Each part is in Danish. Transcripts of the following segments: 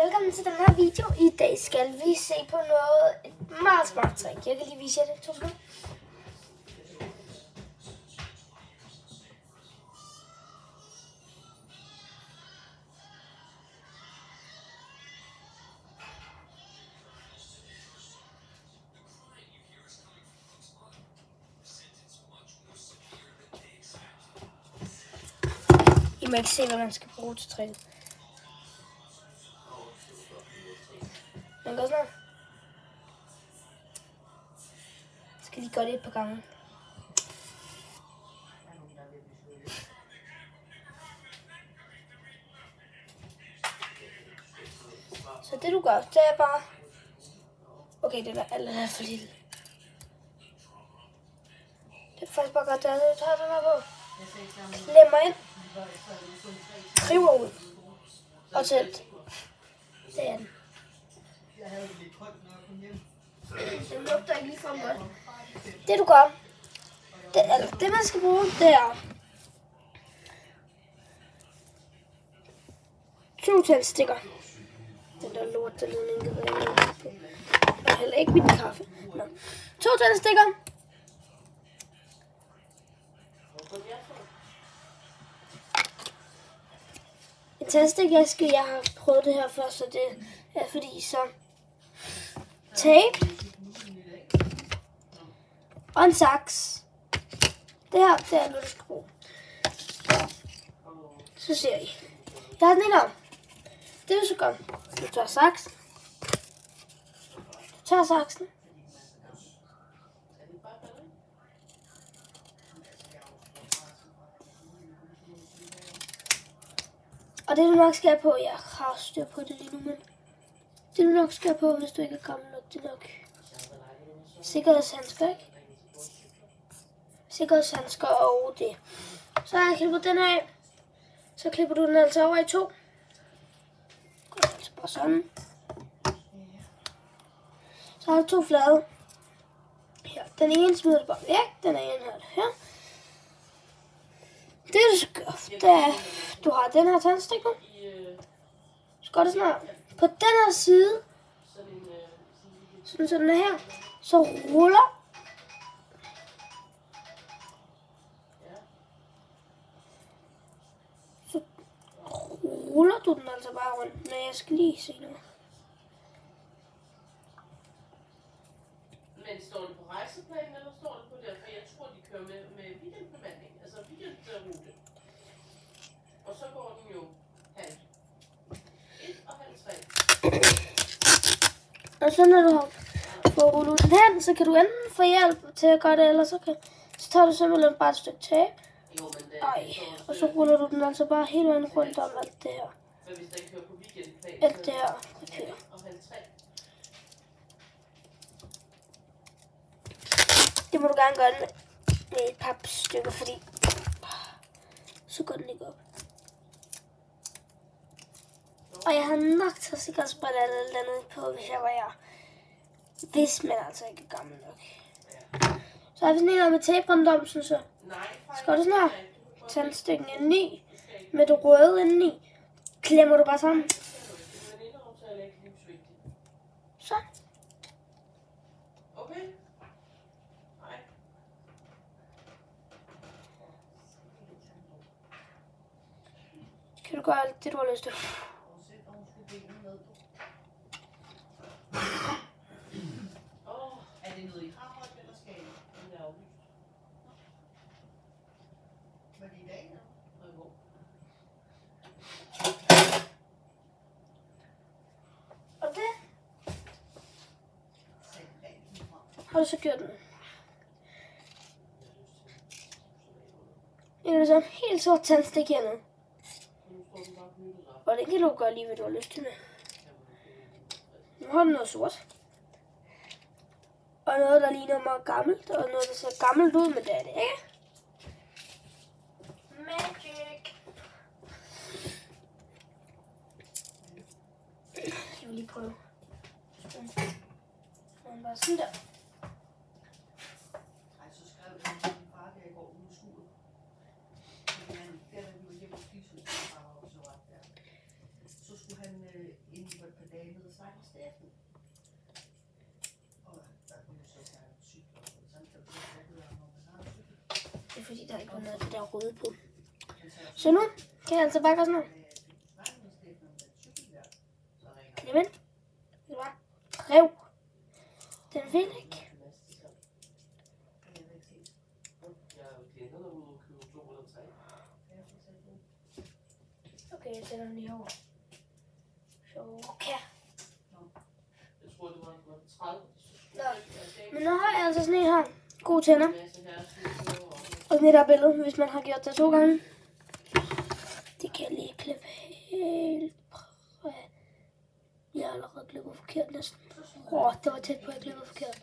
velkommen til den her video. I dag skal vi se på et meget smart trick. Jeg kan lige vise jer det. 2 minutter. I må ikke se, hvad man skal bruge til tricket. Den går sådan her. Jeg skal lige gøre det et par gange. Så det du gør, det er bare... Okay, det er alt for lille. Det er faktisk bare godt, at jeg tager den her på. Klemmer ind. Kriver ud. Og tæt. Det er den. Den lugter ikke lige for godt. Det du gør, det man skal bruge, det er 2 tændstikker. Den der lort, der ledning, og heller ikke mit kaffe. Nå. 2 tændstikker. En tændstikæske, jeg har prøvet det her før, så det er fordi så tape og en saks. Det her, det er noget, du skal bruge. Så ser I. Jeg har den ikke om. Det du så gør, du tager saksen. Du tager saksen. Og det du nok skal på, jeg har styr på det lige nu, men det du nok skal på, hvis du ikke er gammel nok, det er nok sikkerhedshandsker, ikke? Sikkerhedshandsker og det. Så har jeg klippet den af. Så klipper du den altså over i 2. Altså bare sådan. Så har du 2 flade. Her. Den ene smider du bare væk. Den ene har du her. Det du skal gøre, det er, du har den her tændstik nu. Så går det sådan her. På den her side, sådan den er her, så ruller du den altså bare rundt, når jeg skal lige se noget. Men står det på rejseplanen, eller står det på der? For jeg tror, de kører med weekendbemanding, altså weekendrute. Og så går den jo halv 1 og halv 3. Og så når du har fået rullet den hen, så kan du enten få hjælp til at gøre det, eller så tager du simpelthen bare et stykke tape. Og så ruller du den altså bare hele vejen rundt om alt det her. Men hvis den kører på weekendplan, alt det her papir. Det må du gerne gøre med et papstykke, fordi så går den ikke op. Og jeg har nok til at sikkerhedsbrille alt andet på, hvis jeg var jer. Hvis man altså ikke er gammel nok. Så har vi sådan en med tape rundt om, sådan så. Så går det sådan her. Tandstikken indeni, med det røde indeni. Klemmer du bare sammen. Så. Okay. Kan du gøre alt det, du har lyst til. Er det noget, I har holdt, eller skal I? Det er aflyst. Var det i dag, eller? Og det har du så gjort den. Jeg kan så en helt sort tandstik hernede. Og det kan du gøre lige, hvad du har lyst til med. Nu har den noget sort. Og noget, der ligner meget gammelt. Og noget, der ser gammelt ud, men det er det ikke. Magic. Jeg vil lige prøve. Den var sådan der. Så skrev jeg til min far, der i går ude i skuret. Der vi var hjemme og spise, så skulle han ind på et Det er fordi, der ikke var noget af det der røde på. Så nu kan jeg altså bare gøre sådan her. Clement. Det var rev. Den vil ikke. Okay, jeg sætter den lige over. Så okay. Men nu har jeg altså sådan en her. Gode tænder. Og sådan et der billede, hvis man har gjort det 2 gange. Det kan jeg lige klippe helt. Jeg har allerede klippet forkert næsten. Det var tæt på, at jeg klippede forkert.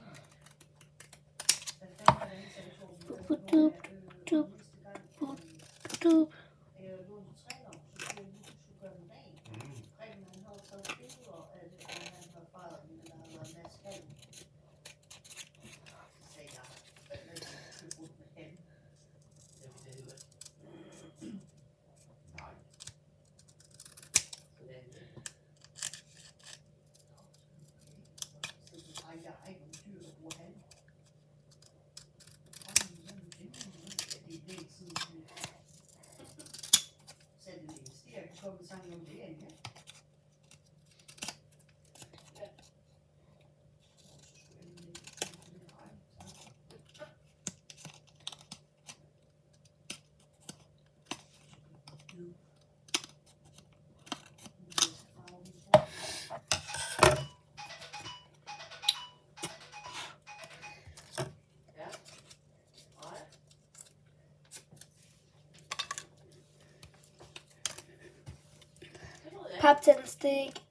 Paptændstik.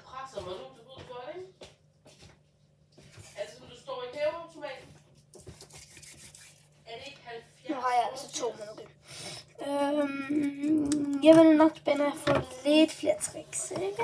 Presser mig nu, du ved det godt, ikke? Altså, når du står i hæveautomaten, er det ikke 70? Nu har jeg altså 2 minutter. Jeg vil nok spænde at få lidt flere tricks, ikke?